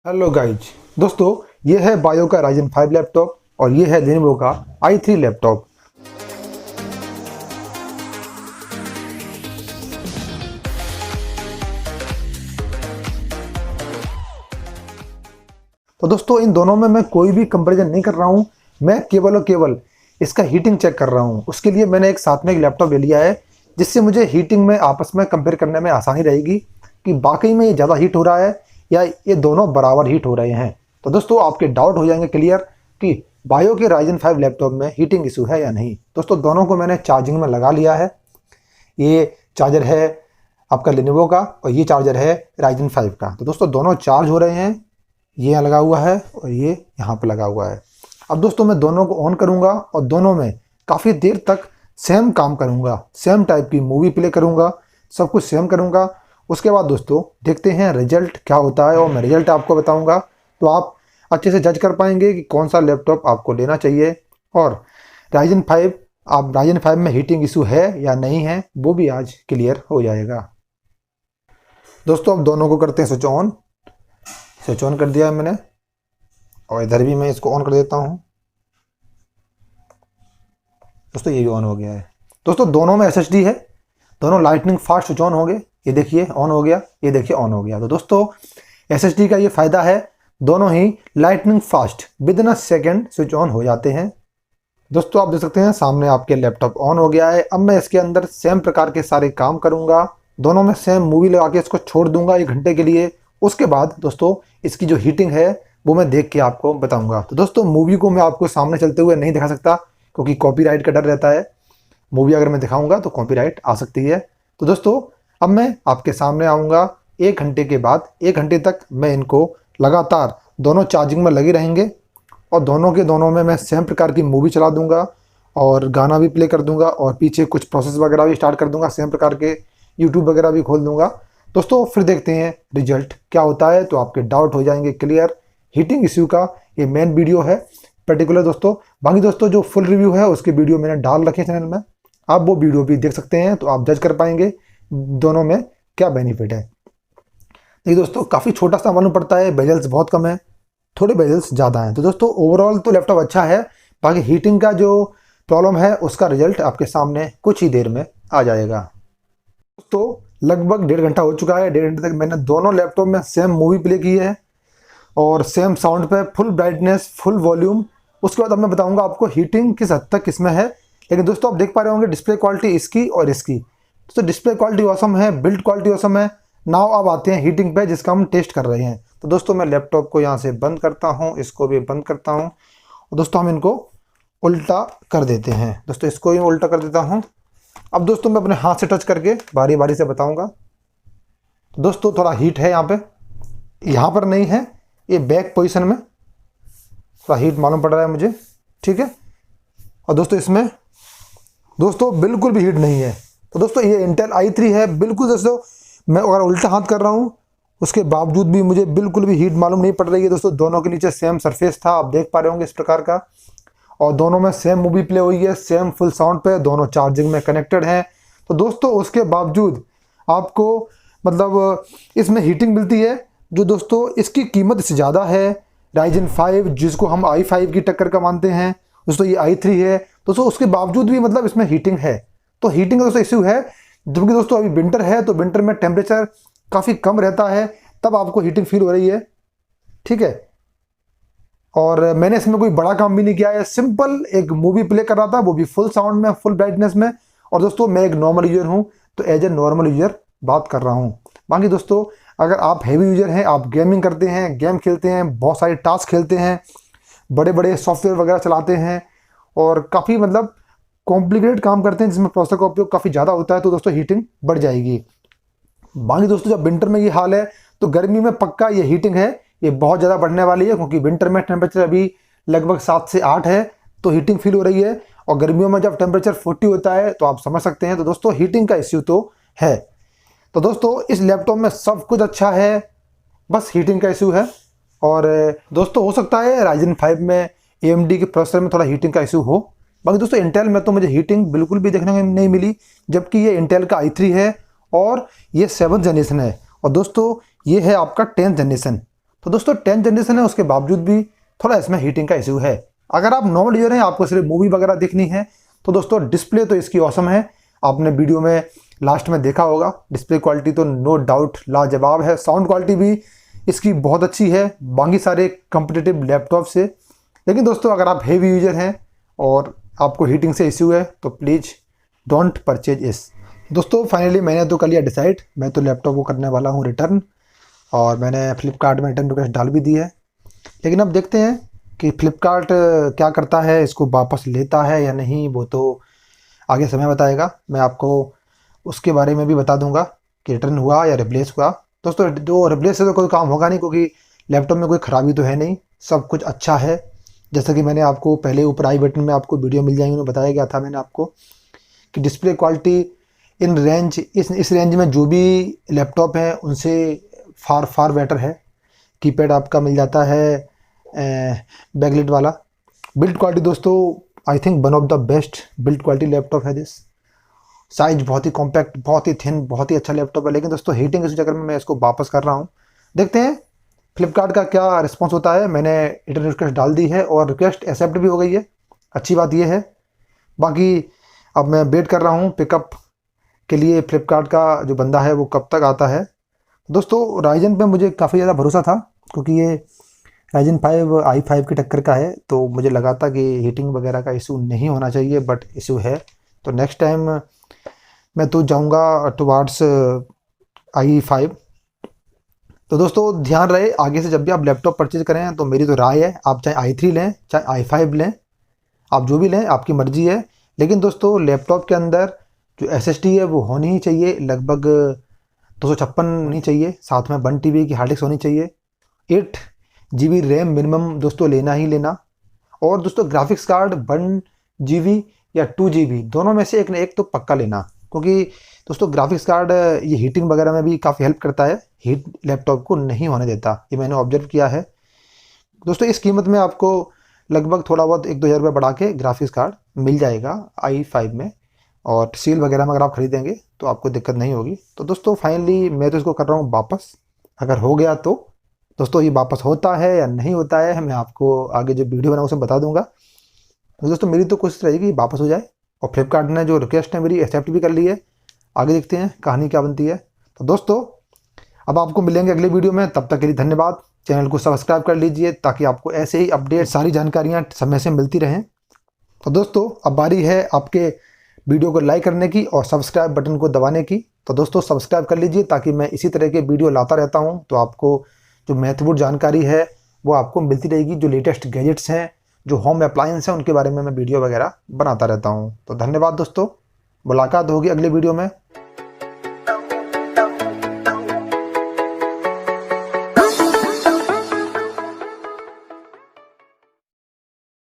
Hello guys दोस्तों, ये है बायो का Ryzen 5 लैपटॉप और ये है लेनोवो का i3 लैपटॉप। तो दोस्तों इन दोनों में मैं कोई भी कंपैरिजन नहीं कर रहा हूँ। मैं केवल और केवल इसका हीटिंग चेक कर रहा हूँ। उसके लिए मैंने एक साथ में एक लैपटॉप ले लिया है, जिससे मुझे हीटिंग में आपस में कंपेयर करने में आसानी रहेगी कि वाकई में ये ज़्यादा हीट हो रहा है या ये दोनों बराबर हीट हो रहे हैं। तो दोस्तों आपके डाउट हो जाएंगे क्लियर कि बायो के Ryzen 5 लैपटॉप में हीटिंग इशू है या नहीं। दोस्तों दोनों को मैंने चार्जिंग में लगा लिया है। ये चार्जर है आपका लेनोवो का और ये चार्जर है Ryzen 5 का। तो दोस्तों दोनों चार्ज हो रहे हैं, ये यहाँ लगा हुआ है और ये यहाँ पे लगा हुआ है। अब दोस्तों मैं दोनों को ऑन करूँगा और दोनों में काफ़ी देर तक सेम काम करूँगा, सेम टाइप की मूवी प्ले करूँगा, सब कुछ सेम करूँगा। उसके बाद दोस्तों देखते हैं रिजल्ट क्या होता है और मैं रिजल्ट आपको बताऊँगा, तो आप अच्छे से जज कर पाएंगे कि कौन सा लैपटॉप आपको लेना चाहिए और Ryzen 5 में हीटिंग इशू है या नहीं है वो भी आज क्लियर हो जाएगा। दोस्तों अब दोनों को करते हैं स्विच ऑन कर दिया है मैंने और इधर भी मैं इसको ऑन कर देता हूँ। दोस्तों ये भी ऑन हो गया है। दोस्तों दोनों में SSD है, दोनों लाइटनिंग फास्ट स्विच ऑन हो गए। ये देखिए ऑन हो गया, ये देखिए ऑन हो गया। तो दोस्तों SSD का ये फ़ायदा है, दोनों ही lightning fast within a second switch on हो जाते हैं। दोस्तों आप देख सकते हैं सामने आपके लैपटॉप ऑन हो गया है। अब मैं इसके अंदर सेम प्रकार के सारे काम करूँगा, दोनों में सेम मूवी लगा के इसको छोड़ दूंगा 1 घंटे के लिए। उसके बाद दोस्तों इसकी जो हीटिंग है वो मैं देख के आपको बताऊंगा। तो दोस्तों मूवी को मैं आपको सामने चलते हुए नहीं दिखा सकता क्योंकि कॉपीराइट का डर रहता है। मूवी अगर मैं दिखाऊंगा तो कॉपीराइट आ सकती है। तो दोस्तों अब मैं आपके सामने आऊँगा 1 घंटे के बाद। 1 घंटे तक मैं इनको लगातार दोनों चार्जिंग में लगे रहेंगे और दोनों के दोनों में मैं सेम प्रकार की मूवी चला दूँगा और गाना भी प्ले कर दूँगा और पीछे कुछ प्रोसेस वगैरह भी स्टार्ट कर दूँगा, सेम प्रकार के यूट्यूब वगैरह भी खोल दूँगा। दोस्तों फिर देखते हैं रिजल्ट क्या होता है, तो आपके डाउट हो जाएंगे क्लियर। हीटिंग इश्यू का ये मेन वीडियो है पर्टिकुलर दोस्तों। बाकी दोस्तों जो फुल रिव्यू है उसके वीडियो मैंने डाल रखे चैनल में, आप वो वीडियो भी देख सकते हैं, तो आप जज कर पाएंगे दोनों में क्या बेनिफिट है। देखिए दोस्तों काफ़ी छोटा सा मालूम पड़ता है, बेजल्स बहुत कम है, थोड़े बेजल्स ज़्यादा हैं। तो दोस्तों ओवरऑल तो लैपटॉप अच्छा है, बाकी हीटिंग का जो प्रॉब्लम है उसका रिजल्ट आपके सामने कुछ ही देर में आ जाएगा। दोस्तों लगभग 1.5 घंटा हो चुका है। 1.5 घंटे तक मैंने दोनों लैपटॉप में सेम मूवी प्ले की है और सेम साउंड पे फुल ब्राइटनेस, फुल वॉल्यूम। उसके बाद अब मैं बताऊंगा आपको हीटिंग किस हद तक किसमें है। लेकिन दोस्तों आप देख पा रहे होंगे डिस्प्ले क्वालिटी इसकी और इसकी। दोस्तों डिस्प्ले क्वालिटी औसम है, बिल्ड क्वालिटी औसम है। नाउ अब आते हैं हीटिंग पे जिसका हम टेस्ट कर रहे हैं। तो दोस्तों मैं लैपटॉप को यहाँ से बंद करता हूँ, इसको भी बंद करता हूँ और दोस्तों हम इनको उल्टा कर देते हैं। दोस्तों इसको ही उल्टा कर देता हूँ। अब दोस्तों मैं अपने हाथ से टच करके बारी बारी से बताऊंगा। तो दोस्तों थोड़ा हीट है यहाँ पर नहीं है, ये बैक पोजीशन में थोड़ा हीट मालूम पड़ रहा है मुझे, ठीक है। और दोस्तों इसमें दोस्तों बिल्कुल भी हीट नहीं है। तो दोस्तों ये इंटेल i3 है बिल्कुल। दोस्तों मैं अगर उल्टा हाथ कर रहा हूँ उसके बावजूद भी मुझे बिल्कुल भी हीट मालूम नहीं पड़ रही है। दोस्तों दोनों के नीचे सेम सरफेस था, आप देख पा रहे होंगे इस प्रकार का, और दोनों में सेम मूवी प्ले हुई है, सेम फुल साउंड पे, दोनों चार्जिंग में कनेक्टेड हैं। तो दोस्तों उसके बावजूद आपको मतलब इसमें हीटिंग मिलती है जो दोस्तों इसकी कीमत इससे ज़्यादा है। Ryzen 5 जिसको हम i5 की टक्कर का मानते हैं, दोस्तों ये i3 है। दोस्तों उसके बावजूद भी मतलब इसमें हीटिंग है। तो हीटिंग का दोस्तों इश्यू है, जबकि दोस्तों अभी विंटर है तो विंटर में टेम्परेचर काफ़ी कम रहता है, तब आपको हीटिंग फील हो रही है, ठीक है। और मैंने इसमें कोई बड़ा काम भी नहीं किया है, सिंपल एक मूवी प्ले कर रहा था, वो भी फुल साउंड में, फुल ब्राइटनेस में। और दोस्तों मैं एक नॉर्मल यूजर हूँ तो एज ए नॉर्मल यूजर बात कर रहा हूँ। बाकी दोस्तों अगर आप हैवी यूजर हैं, आप गेमिंग करते हैं, गेम खेलते हैं, बहुत सारे टास्क खेलते हैं, बड़े बड़े सॉफ्टवेयर वगैरह चलाते हैं और काफ़ी मतलब कॉम्प्लिकेटेड काम करते हैं जिसमें प्रोसेसर का उपयोग काफ़ी ज़्यादा होता है, तो दोस्तों हीटिंग बढ़ जाएगी। बाकी दोस्तों जब विंटर में ये हाल है तो गर्मी में पक्का ये हीटिंग है ये बहुत ज़्यादा बढ़ने वाली है, क्योंकि विंटर में टेम्परेचर अभी लगभग 7 से 8 है तो हीटिंग फील हो रही है। और गर्मियों में जब टेम्परेचर 40 होता है तो आप समझ सकते हैं। तो दोस्तों हीटिंग का इश्यू तो है। तो दोस्तों इस लैपटॉप में सब कुछ अच्छा है, बस हीटिंग का इशू है। और दोस्तों हो सकता है Ryzen 5 में AMD के प्रोसेसर में थोड़ा हीटिंग का इशू हो। बाकी दोस्तों इंटेल में तो मुझे हीटिंग बिल्कुल भी देखने को नहीं मिली, जबकि ये इंटेल का i3 है और ये 7th जनरेशन है और दोस्तों ये है आपका 10th जनरेशन। तो दोस्तों 10th जनरेशन है, उसके बावजूद भी थोड़ा इसमें हीटिंग का इशू है। अगर आप नॉर्मल यूजर हैं, आपको सिर्फ मूवी वगैरह देखनी है, तो दोस्तों डिस्प्ले तो इसकी ऑसम है। आपने वीडियो में लास्ट में देखा होगा, डिस्प्ले क्वालिटी तो नो डाउट लाजवाब है। साउंड क्वालिटी भी इसकी बहुत अच्छी है बाकी सारे कम्पिटिटिव लैपटॉप से। लेकिन दोस्तों अगर आप हेवी यूजर हैं और आपको हीटिंग से इश्यू है तो प्लीज़ डोंट परचेज इस। दोस्तों फाइनली मैंने तो कर लिया डिसाइड, मैं तो लैपटॉप को करने वाला हूँ रिटर्न, और मैंने फ्लिपकार्ट में रिटर्न रिक्वेस्ट डाल भी दी है। लेकिन अब देखते हैं कि फ्लिपकार्ट क्या करता है, इसको वापस लेता है या नहीं, वो तो आगे समय बताएगा। मैं आपको उसके बारे में भी बता दूंगा कि रिटर्न हुआ या रिप्लेस हुआ। दोस्तों जो रिप्लेस से तो कोई काम होगा नहीं, क्योंकि लैपटॉप में कोई ख़राबी तो है नहीं, सब कुछ अच्छा है। जैसा कि मैंने आपको पहले ऊपर आई बटन में आपको वीडियो मिल जाएंगे, उन्हें बताया गया था मैंने आपको कि डिस्प्ले क्वालिटी इन रेंज, इस रेंज में जो भी लैपटॉप हैं उनसे फार फार बेटर है। कीपैड आपका मिल जाता है बैकलाइट वाला। बिल्ड क्वालिटी दोस्तों I think one of the best build quality laptop है दिस। साइज बहुत ही कॉम्पैक्ट, बहुत ही थिन, बहुत ही अच्छा लैपटॉप है। लेकिन दोस्तों हीटिंग इस चक्कर में मैं इसको वापस कर रहा हूँ। देखते हैं फ्लिपकार्ट का क्या रिस्पॉन्स होता है। मैंने रिटर्न रिक्वेस्ट डाल दी है और रिक्वेस्ट एक्सेप्ट भी हो गई है, अच्छी बात यह है। बाकी अब मैं वेट कर रहा हूँ पिकअप के लिए, फ्लिपकार्ट का जो बंदा है वो कब तक आता है। दोस्तों राइजन पे मुझे काफ़ी ज़्यादा भरोसा था, क्योंकि ये राइजन 5 i5 की टक्कर का है, तो मुझे लगा था कि हीटिंग वगैरह का इशू नहीं होना चाहिए, बट इशू है। तो नेक्स्ट टाइम मैं तो जाऊंगा टुवार्ड्स i5। तो दोस्तों ध्यान रहे, आगे से जब भी आप लैपटॉप परचेज करें तो मेरी तो राय है, आप चाहे i3 लें चाहे i5 लें, आप जो भी लें आपकी मर्जी है। लेकिन दोस्तों लैपटॉप के अंदर जो SSD है वो होनी ही चाहिए, लगभग 256 होनी चाहिए, साथ में 1 TB की हार्ड डिस्क होनी चाहिए, 8 GB रैम मिनिमम दोस्तों लेना ही लेना। और दोस्तों ग्राफिक्स कार्ड 1 GB या 2 GB दोनों में से एक न एक तो पक्का लेना, क्योंकि दोस्तों ग्राफिक्स कार्ड ये हीटिंग वगैरह में भी काफ़ी हेल्प करता है, हीट लैपटॉप को नहीं होने देता, ये मैंने ऑब्जर्व किया है। दोस्तों इस कीमत में आपको लगभग थोड़ा बहुत 1-2 हज़ार रुपये बढ़ा के ग्राफिक्स कार्ड मिल जाएगा i5 में, और सील वगैरह में अगर आप खरीदेंगे तो आपको दिक्कत नहीं होगी। तो दोस्तों फाइनली मैं तो इसको कर रहा हूँ वापस। अगर हो गया तो दोस्तों ये वापस होता है या नहीं होता है, मैं आपको आगे जो वीडियो बनाऊँ उसमें बता दूंगा। तो दोस्तों मेरी तो कोशिश रहेगी कि वापस हो जाए, और फ्लिपकार्ट ने जो रिक्वेस्ट है मेरी एक्सेप्ट भी कर ली है। आगे देखते हैं कहानी क्या बनती है। तो दोस्तों अब आपको मिलेंगे अगले वीडियो में, तब तक के लिए धन्यवाद। चैनल को सब्सक्राइब कर लीजिए ताकि आपको ऐसे ही अपडेट, सारी जानकारियाँ समय से मिलती रहें। तो दोस्तों अब बारी है आपके वीडियो को लाइक करने की और सब्सक्राइब बटन को दबाने की। तो दोस्तों सब्सक्राइब कर लीजिए ताकि मैं इसी तरह के वीडियो लाता रहता हूँ, तो आपको जो महत्वपूर्ण जानकारी है वो आपको मिलती रहेगी। जो लेटेस्ट गैजेट्स हैं, जो होम अप्लायंस हैं, उनके बारे में मैं वीडियो वगैरह बनाता रहता हूँ। तो धन्यवाद दोस्तों, मुलाकात होगी अगले वीडियो में।